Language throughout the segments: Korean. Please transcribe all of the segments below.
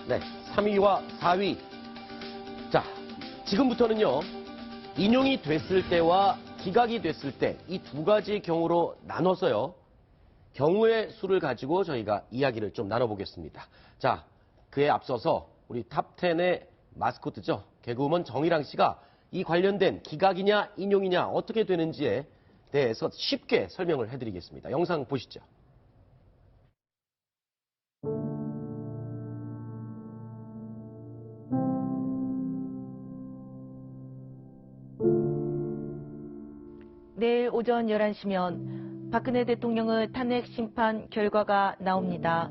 네, 3위와 4위. 자, 지금부터는요, 인용이 됐을 때와 기각이 됐을 때 이 두 가지 경우로 나눠서요, 경우의 수를 가지고 저희가 이야기를 좀 나눠보겠습니다. 자, 그에 앞서서 우리 탑10의 마스코트죠. 개그우먼 정일랑 씨가 이 관련된 기각이냐 인용이냐 어떻게 되는지에 대해서 쉽게 설명을 해드리겠습니다. 영상 보시죠. 내일 오전 11시면 박근혜 대통령의 탄핵 심판 결과가 나옵니다.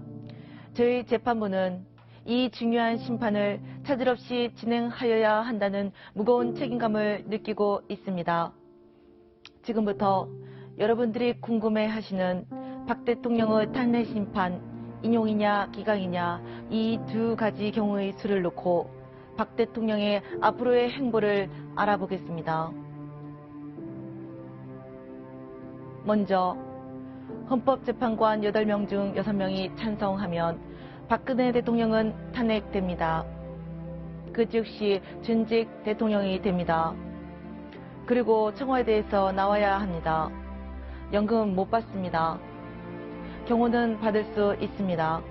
저희 재판부는 이 중요한 심판을 차질 없이 진행하여야 한다는 무거운 책임감을 느끼고 있습니다. 지금부터 여러분들이 궁금해하시는 박 대통령의 탄핵 심판, 인용이냐 기각이냐 이 두 가지 경우의 수를 놓고 박 대통령의 앞으로의 행보를 알아보겠습니다. 먼저 헌법재판관 8명 중 6명이 찬성하면 박근혜 대통령은 탄핵됩니다. 그 즉시 전직 대통령이 됩니다. 그리고 청와대에서 나와야 합니다. 연금 못 받습니다. 경호는 받을 수 있습니다.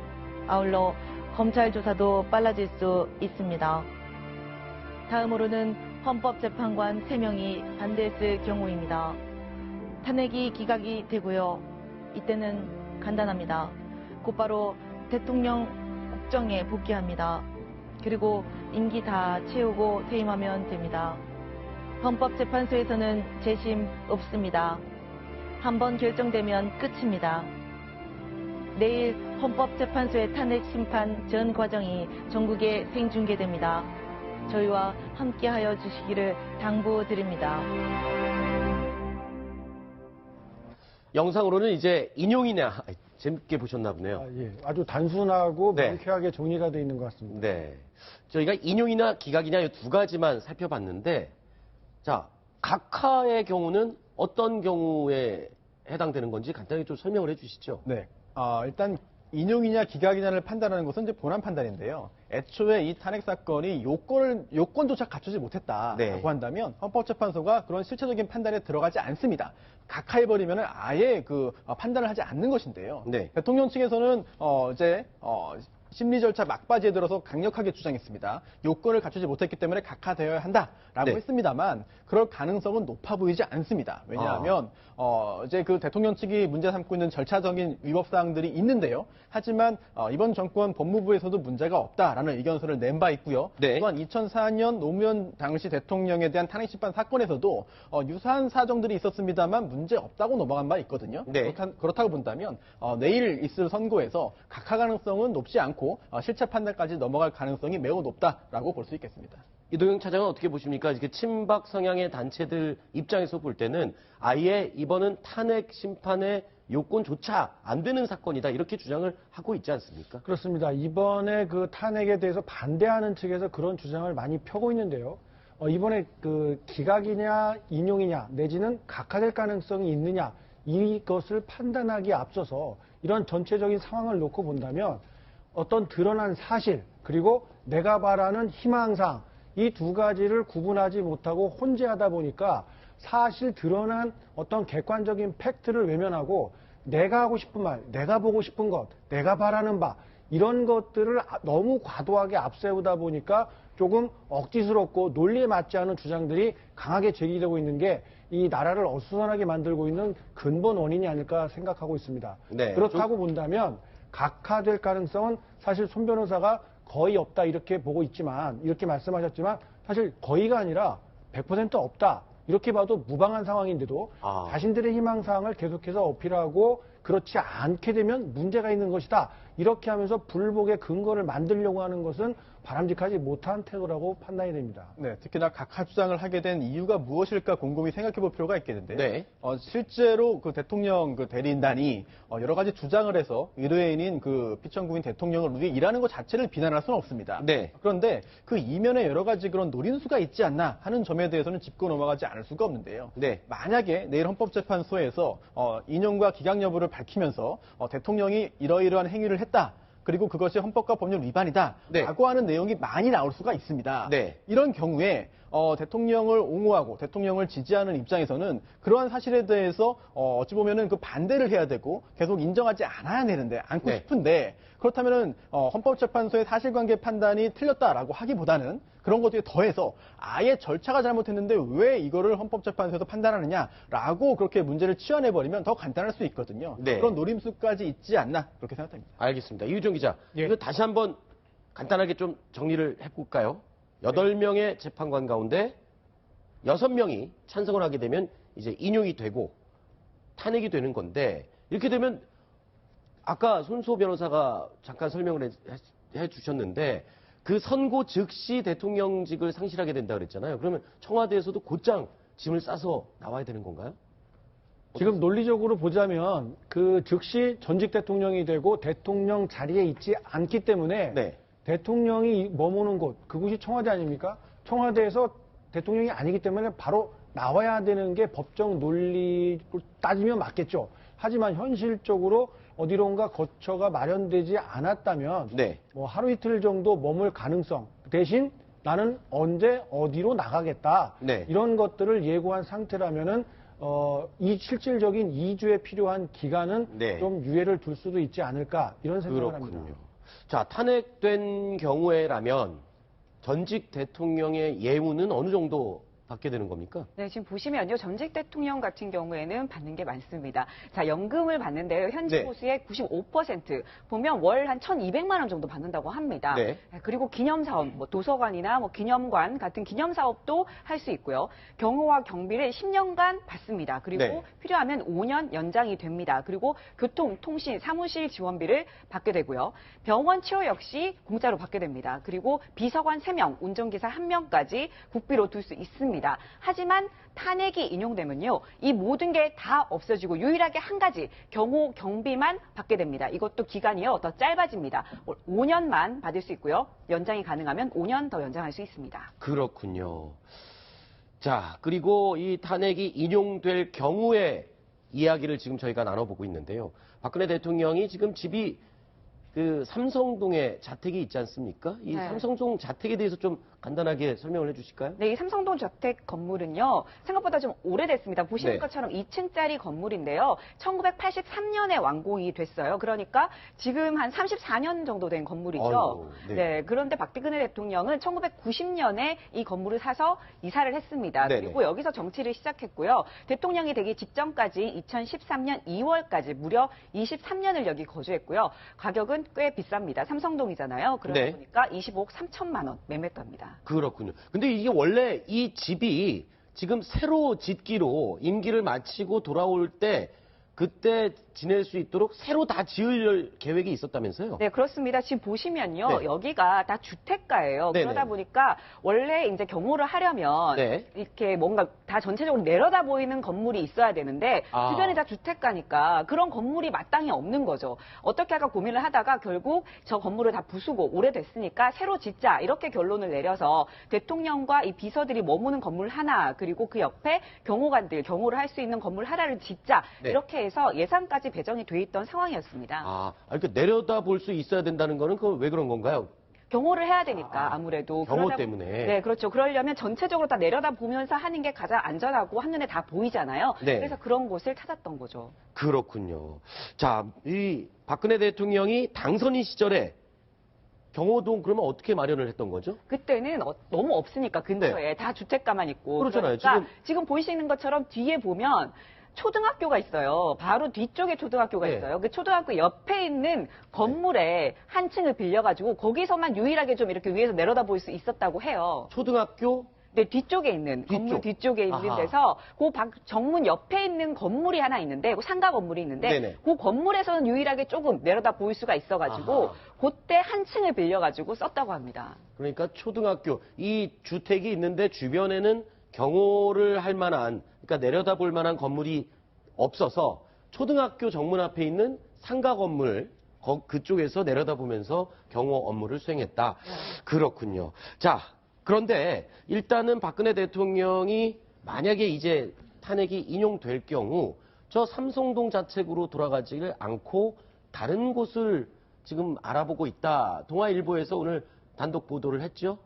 아울러 검찰 조사도 빨라질 수 있습니다. 다음으로는 헌법재판관 3명이 반대했을 경우입니다. 탄핵이 기각이 되고요. 이때는 간단합니다. 곧바로 대통령 국정에 복귀합니다. 그리고 임기 다 채우고 퇴임하면 됩니다. 헌법재판소에서는 재심 없습니다. 한번 결정되면 끝입니다. 내일 헌법재판소의 탄핵 심판 전 과정이 전국에 생중계됩니다. 저희와 함께하여 주시기를 당부드립니다. 영상으로는 이제 인용이냐 재밌게 보셨나 보네요. 예. 아주 단순하고 네. 명쾌하게 정리가 되어 있는 것 같습니다. 네. 저희가 인용이나 기각이냐 이 두 가지만 살펴봤는데, 자, 각하의 경우는 어떤 경우에 해당되는 건지 간단히 좀 설명을 해 주시죠. 네. 일단 인용이냐 기각이냐를 판단하는 것은 이제 본안 판단인데요. 애초에 이 탄핵 사건이 요건조차 갖추지 못했다라고 네. 한다면 헌법재판소가 그런 실체적인 판단에 들어가지 않습니다. 각하해버리면 아예 판단을 하지 않는 것인데요. 네. 대통령 측에서는 심리 절차 막바지에 들어서 강력하게 주장했습니다. 요건을 갖추지 못했기 때문에 각하되어야 한다라고 네. 했습니다만 그럴 가능성은 높아 보이지 않습니다. 왜냐하면 이제 그 대통령 측이 문제 삼고 있는 절차적인 위법 사항들이 있는데요. 하지만 이번 정권 법무부에서도 문제가 없다라는 의견서를 낸 바 있고요. 네. 또한 2004년 노무현 당시 대통령에 대한 탄핵 심판 사건에서도 유사한 사정들이 있었습니다만 문제 없다고 넘어간 바 있거든요. 네. 그렇다고 본다면 내일 있을 선고에서 각하 가능성은 높지 않고 실체 판단까지 넘어갈 가능성이 매우 높다라고 볼 수 있겠습니다. 이동영 차장은 어떻게 보십니까? 이렇게 친박 성향의 단체들 입장에서 볼 때는 아예 이번은 탄핵 심판의 요건조차 안 되는 사건이다 이렇게 주장을 하고 있지 않습니까? 그렇습니다. 이번에 그 탄핵에 대해서 반대하는 측에서 그런 주장을 많이 펴고 있는데요. 이번에 그 기각이냐 인용이냐 내지는 각하될 가능성이 있느냐 이것을 판단하기에 앞서서 이런 전체적인 상황을 놓고 본다면 어떤 드러난 사실 그리고 내가 바라는 희망사항 이 두 가지를 구분하지 못하고 혼재하다 보니까 사실 드러난 어떤 객관적인 팩트를 외면하고 내가 하고 싶은 말, 내가 보고 싶은 것, 내가 바라는 바 이런 것들을 너무 과도하게 앞세우다 보니까 조금 억지스럽고 논리에 맞지 않은 주장들이 강하게 제기되고 있는 게 이 나라를 어수선하게 만들고 있는 근본 원인이 아닐까 생각하고 있습니다. 네, 그렇다고 본다면 각하될 가능성은 사실 손 변호사가 거의 없다 이렇게 보고 있지만 이렇게 말씀하셨지만 사실 거의가 아니라 100% 없다 이렇게 봐도 무방한 상황인데도 자신들의 희망사항을 계속해서 어필하고 그렇지 않게 되면 문제가 있는 것이다 이렇게 하면서 불복의 근거를 만들려고 하는 것은 바람직하지 못한 태도라고 판단이 됩니다. 네, 특히나 각하 주장을 하게 된 이유가 무엇일까 곰곰이 생각해 볼 필요가 있겠는데요. 네. 실제로 그 대통령 대리인단이 여러 가지 주장을 해서 의뢰인인 그 피청구인 대통령을 위해 일하는 것 자체를 비난할 수는 없습니다. 네. 그런데 그 이면에 여러 가지 그런 노림수가 있지 않나 하는 점에 대해서는 짚고 넘어가지 않을 수가 없는데요. 네. 만약에 내일 헌법재판소에서 인용과 기각 여부를 밝히면서 대통령이 이러이러한 행위를 했다. 그리고 그것이 헌법과 법률 위반이다라고 네. 하는 내용이 많이 나올 수가 있습니다. 네. 이런 경우에 대통령을 옹호하고 대통령을 지지하는 입장에서는 그러한 사실에 대해서 어찌 보면은 그 반대를 해야 되고 계속 인정하지 않아야 되는데 않고 네. 싶은데 그렇다면은 헌법재판소의 사실관계 판단이 틀렸다라고 하기보다는 그런 것들에 더해서 아예 절차가 잘못했는데 왜 이거를 헌법재판소에서 판단하느냐라고 그렇게 문제를 치환해버리면 더 간단할 수 있거든요. 네. 그런 노림수까지 있지 않나 그렇게 생각합니다. 알겠습니다. 이유정 기자, 예. 이거 다시 한번 간단하게 좀 정리를 해볼까요? 8명의 재판관 가운데 6명이 찬성을 하게 되면 이제 인용이 되고 탄핵이 되는 건데 이렇게 되면 아까 손수호 변호사가 잠깐 설명을 해주셨는데 그 선고 즉시 대통령직을 상실하게 된다 그랬잖아요. 그러면 청와대에서도 곧장 짐을 싸서 나와야 되는 건가요? 지금 논리적으로 보자면 그 즉시 전직 대통령이 되고 대통령 자리에 있지 않기 때문에 네. 대통령이 머무는 곳, 그곳이 청와대 아닙니까? 청와대에서 대통령이 아니기 때문에 바로 나와야 되는 게 법적 논리로 따지면 맞겠죠. 하지만 현실적으로 어디론가 거처가 마련되지 않았다면 네. 뭐 하루 이틀 정도 머물 가능성 대신 나는 언제 어디로 나가겠다. 네. 이런 것들을 예고한 상태라면은 이 실질적인 2주에 필요한 기간은 네. 좀 유예를 둘 수도 있지 않을까 이런 생각을 합니다. 그렇군요. 자, 탄핵된 경우에라면 전직 대통령의 예우는 어느 정도 받게 되는 겁니까? 네, 지금 보시면요. 전직 대통령 같은 경우에는 받는 게 많습니다. 자, 연금을 받는데요. 현지 네. 보수의 95% 보면 월 한 1,200만 원 정도 받는다고 합니다. 네. 그리고 기념사업, 뭐 도서관이나 뭐 기념관 같은 기념사업도 할 수 있고요. 경호와 경비를 10년간 받습니다. 그리고 네. 필요하면 5년 연장이 됩니다. 그리고 교통, 통신, 사무실 지원비를 받게 되고요. 병원 치료 역시 공짜로 받게 됩니다. 그리고 비서관 3명, 운전기사 1명까지 국비로 둘 수 있습니다. 하지만 탄핵이 인용되면요. 이 모든 게 다 없어지고 유일하게 한 가지 경호 경비만 받게 됩니다. 이것도 기간이요. 더 짧아집니다. 5년만 받을 수 있고요. 연장이 가능하면 5년 더 연장할 수 있습니다. 그렇군요. 자, 그리고 이 탄핵이 인용될 경우의 이야기를 지금 저희가 나눠보고 있는데요. 박근혜 대통령이 지금 집이 그 삼성동에 자택이 있지 않습니까? 이 네. 삼성동 자택에 대해서 좀 간단하게 설명을 해주실까요? 네, 이 삼성동 주택 건물은요, 생각보다 좀 오래됐습니다. 보시는 네. 것처럼 2층짜리 건물인데요, 1983년에 완공이 됐어요. 그러니까 지금 한 34년 정도 된 건물이죠. 아이고, 네. 네, 그런데 박근혜 대통령은 1990년에 이 건물을 사서 이사를 했습니다. 네네. 그리고 여기서 정치를 시작했고요. 대통령이 되기 직전까지 2013년 2월까지 무려 23년을 여기 거주했고요. 가격은 꽤 비쌉니다. 삼성동이잖아요. 그러다 네. 보니까 25억 3천만 원 매매가입니다. 그렇군요. 근데 이게 원래 이 집이 지금 새로 짓기로 임기를 마치고 돌아올 때 그때 지낼 수 있도록 새로 다 지을 계획이 있었다면서요? 네, 그렇습니다. 지금 보시면요. 네. 여기가 다 주택가예요. 네네. 그러다 보니까 원래 이제 경호를 하려면 네. 이렇게 뭔가 다 전체적으로 내려다 보이는 건물이 있어야 되는데 아. 주변이 다 주택가니까 그런 건물이 마땅히 없는 거죠. 어떻게 할까 고민을 하다가 결국 저 건물을 다 부수고 오래됐으니까 새로 짓자 이렇게 결론을 내려서 대통령과 이 비서들이 머무는 건물 하나 그리고 그 옆에 경호관들 경호를 할 수 있는 건물 하나를 짓자 네. 이렇게 해서 예산까지 배정이 돼 있던 상황이었습니다. 아, 그러니까 내려다 볼 수 있어야 된다는 거는 그 왜 그런 건가요? 경호를 해야 되니까 아무래도 경호 그러다 때문에. 네, 그렇죠. 그러려면 전체적으로 다 내려다 보면서 하는 게 가장 안전하고 한눈에 다 보이잖아요. 네. 그래서 그런 곳을 찾았던 거죠. 그렇군요. 자, 이 박근혜 대통령이 당선인 시절에 경호동 그러면 어떻게 마련을 했던 거죠? 그때는 너무 없으니까 근처에 다 주택가만 있고 네. 그렇잖아요. 그러니까 지금 보이시는 것처럼 뒤에 보면 초등학교가 있어요. 바로 뒤쪽에 초등학교가 네. 있어요. 그 초등학교 옆에 있는 건물에 한 층을 빌려가지고 거기서만 유일하게 좀 이렇게 위에서 내려다 볼 수 있었다고 해요. 초등학교 네, 뒤쪽에 있는 건물 뒤쪽에 있는 아하. 데서 그 정문 옆에 있는 건물이 하나 있는데 그 상가 건물이 있는데 네네. 그 건물에서는 유일하게 조금 내려다 보일 수가 있어가지고 아하. 그때 한 층을 빌려가지고 썼다고 합니다. 그러니까 초등학교 이 주택이 있는데 주변에는 경호를 할 만한 그러니까 내려다볼 만한 건물이 없어서 초등학교 정문 앞에 있는 상가 건물 그쪽에서 내려다보면서 경호 업무를 수행했다. 그렇군요. 자, 그런데 일단은 박근혜 대통령이 만약에 이제 탄핵이 인용될 경우 저 삼성동 자택으로 돌아가지를 않고 다른 곳을 지금 알아보고 있다. 동아일보에서 오늘 단독 보도를 했죠?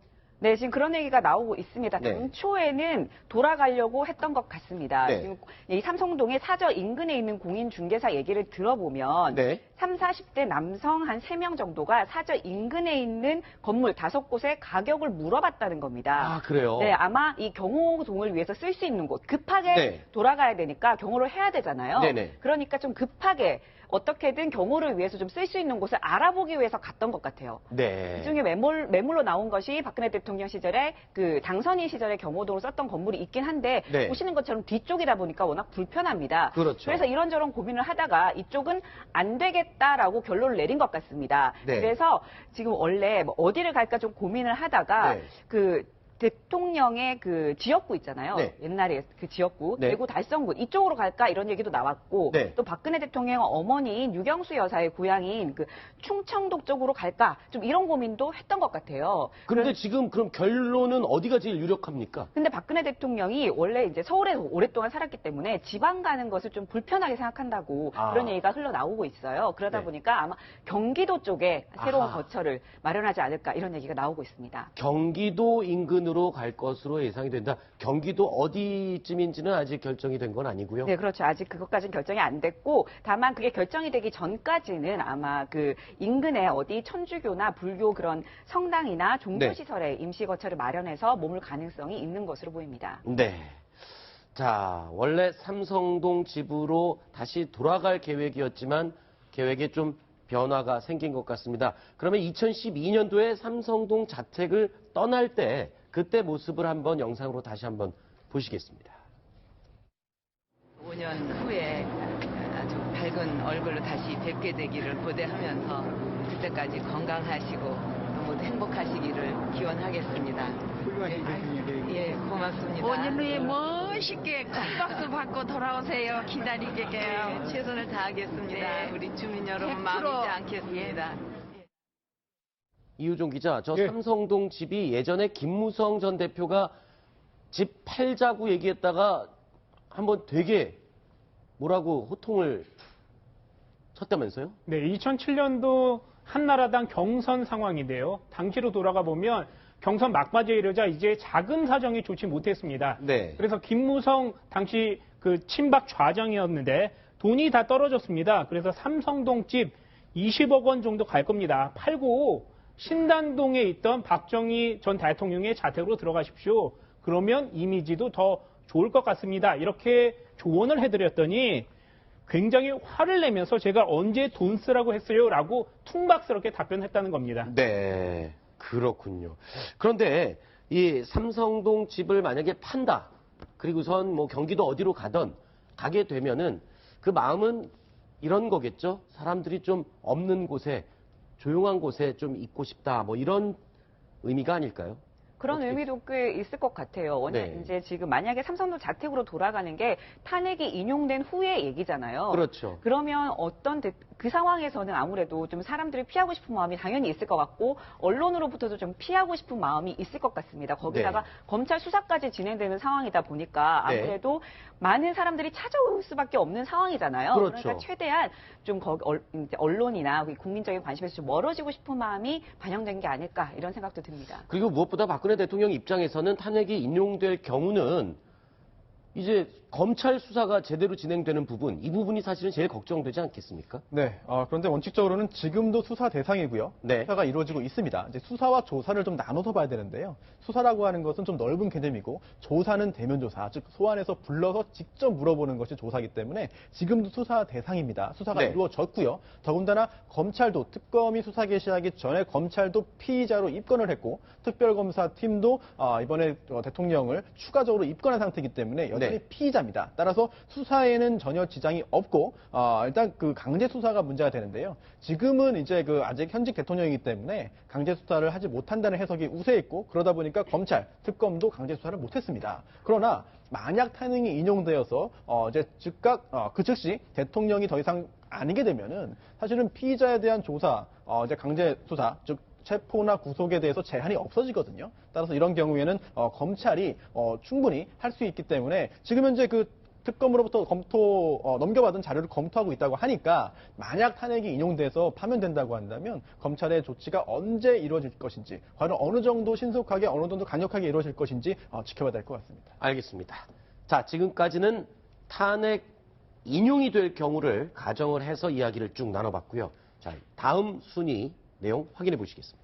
네, 지금 그런 얘기가 나오고 있습니다. 네. 당초에는 돌아가려고 했던 것 같습니다. 네. 지금 이 삼성동의 사저 인근에 있는 공인중개사 얘기를 들어보면 네. 30, 40대 남성 한 3명 정도가 사저 인근에 있는 건물 5곳의 가격을 물어봤다는 겁니다. 아, 그래요? 네, 아마 이 경호동을 위해서 쓸 수 있는 곳, 급하게 네. 돌아가야 되니까 경호를 해야 되잖아요. 네네. 그러니까 좀 급하게 어떻게든 경호를 위해서 좀 쓸 수 있는 곳을 알아보기 위해서 갔던 것 같아요. 네. 이 중에 매물로 나온 것이 박근혜 대통령 시절에 그 당선인 시절에 경호도로 썼던 건물이 있긴 한데 네. 보시는 것처럼 뒤쪽이다 보니까 워낙 불편합니다. 그렇죠. 그래서 이런저런 고민을 하다가 이쪽은 안 되겠다라고 결론을 내린 것 같습니다. 네. 그래서 지금 원래 뭐 어디를 갈까 좀 고민을 하다가 네. 그 대통령의 그 지역구 있잖아요. 네. 옛날에 그 지역구, 네. 대구 달성군 이쪽으로 갈까 이런 얘기도 나왔고 네. 또 박근혜 대통령 어머니인 유경수 여사의 고향인 그 충청도 쪽으로 갈까 좀 이런 고민도 했던 것 같아요. 그런데 지금 그럼 결론은 어디가 제일 유력합니까? 근데 박근혜 대통령이 원래 이제 서울에 오랫동안 살았기 때문에 지방 가는 것을 좀 불편하게 생각한다고 아. 그런 얘기가 흘러나오고 있어요. 그러다 네. 보니까 아마 경기도 쪽에 새로운 아하. 거처를 마련하지 않을까 이런 얘기가 나오고 있습니다. 경기도 인근으로 갈 것으로 예상이 된다. 경기도 어디쯤인지는 아직 결정이 된 건 아니고요. 네, 그렇죠. 아직 그것까지는 결정이 안 됐고, 다만 그게 결정이 되기 전까지는 아마 그 인근에 어디 천주교나 불교 그런 성당이나 종교시설에 임시 거처를 마련해서 머물 가능성이 있는 것으로 보입니다. 네. 자, 원래 삼성동 집으로 다시 돌아갈 계획이었지만 계획에 좀 변화가 생긴 것 같습니다. 그러면 2012년도에 삼성동 자택을 떠날 때 그때 모습을 한번 영상으로 다시 한번 보시겠습니다. 5년 후에 아주 밝은 얼굴로 다시 뵙게 되기를 고대하면서 그때까지 건강하시고 모두 행복하시기를 기원하겠습니다. 훌륭하신 대통령에게 예, 고맙습니다. 5년 후에 멋있게 큰 박수 받고 돌아오세요. 기다릴게요. 예, 최선을 다하겠습니다. 네. 우리 주민 여러분 100%. 마음 잊지 않겠습니다. 이우종 기자, 저 예. 삼성동 집이 예전에 김무성 전 대표가 집 팔자고 얘기했다가 한번 되게 뭐라고 호통을 쳤다면서요? 네, 2007년도 한나라당 경선 상황인데요. 당시로 돌아가 보면 경선 막바지에 이르자 이제 작은 사정이 좋지 못했습니다. 네. 그래서 김무성 당시 그 친박 좌정이었는데 돈이 다 떨어졌습니다. 그래서 삼성동 집 20억 원 정도 갈 겁니다. 팔고 신당동에 있던 박정희 전 대통령의 자택으로 들어가십시오. 그러면 이미지도 더 좋을 것 같습니다. 이렇게 조언을 해드렸더니 굉장히 화를 내면서 제가 언제 돈 쓰라고 했어요? 라고 퉁박스럽게 답변했다는 겁니다. 네, 그렇군요. 그런데 이 삼성동 집을 만약에 판다. 그리고선 뭐 경기도 어디로 가게 되면은 그 마음은 이런 거겠죠. 사람들이 좀 없는 곳에 조용한 곳에 좀 있고 싶다. 뭐 이런 의미가 아닐까요? 그런 어떻게- 의미도 꽤 있을 것 같아요. 워낙 네. 이제 지금 만약에 삼성동 자택으로 돌아가는 게 탄핵이 인용된 후의 얘기잖아요. 그렇죠. 그러면 그 상황에서는 아무래도 좀 사람들이 피하고 싶은 마음이 당연히 있을 것 같고 언론으로부터도 좀 피하고 싶은 마음이 있을 것 같습니다. 거기다가 네. 검찰 수사까지 진행되는 상황이다 보니까 네. 아무래도 많은 사람들이 찾아올 수밖에 없는 상황이잖아요. 그렇죠. 그러니까 최대한 좀 이제 언론이나 국민적인 관심에서 좀 멀어지고 싶은 마음이 반영된 게 아닐까 이런 생각도 듭니다. 그리고 무엇보다 박근혜 대통령 입장에서는 탄핵이 인용될 경우는 이제 검찰 수사가 제대로 진행되는 부분, 이 부분이 사실은 제일 걱정되지 않겠습니까? 네, 그런데 원칙적으로는 지금도 수사 대상이고요. 네. 수사가 이루어지고 있습니다. 이제 수사와 조사를 좀 나눠서 봐야 되는데요. 수사라고 하는 것은 좀 넓은 개념이고 조사는 대면 조사, 즉 소환해서 불러서 직접 물어보는 것이 조사이기 때문에 지금도 수사 대상입니다. 수사가 네. 이루어졌고요. 더군다나 검찰도 특검이 수사 개시하기 전에 검찰도 피의자로 입건을 했고 특별검사팀도 이번에 대통령을 추가적으로 입건한 상태이기 때문에 여전히 네. 피의자입니다. 따라서 수사에는 전혀 지장이 없고 일단 그 강제 수사가 문제가 되는데요. 지금은 이제 그 아직 현직 대통령이기 때문에 강제 수사를 하지 못한다는 해석이 우세했고 그러다 보니까 검찰, 특검도 강제 수사를 못했습니다. 그러나 만약 탄핵이 인용되어서 이제 즉각 그 즉시 대통령이 더 이상 아니게 되면은 사실은 피의자에 대한 조사, 이제 강제 수사, 즉 체포나 구속에 대해서 제한이 없어지거든요. 따라서 이런 경우에는 검찰이 충분히 할 수 있기 때문에 지금 현재 그 특검으로부터 넘겨받은 자료를 검토하고 있다고 하니까 만약 탄핵이 인용돼서 파면된다고 한다면 검찰의 조치가 언제 이루어질 것인지, 과연 어느 정도 신속하게, 어느 정도 강력하게 이루어질 것인지 지켜봐야 될 것 같습니다. 알겠습니다. 자, 지금까지는 탄핵 인용이 될 경우를 가정을 해서 이야기를 쭉 나눠봤고요. 자, 다음 순위 내용 확인해 보시겠습니다.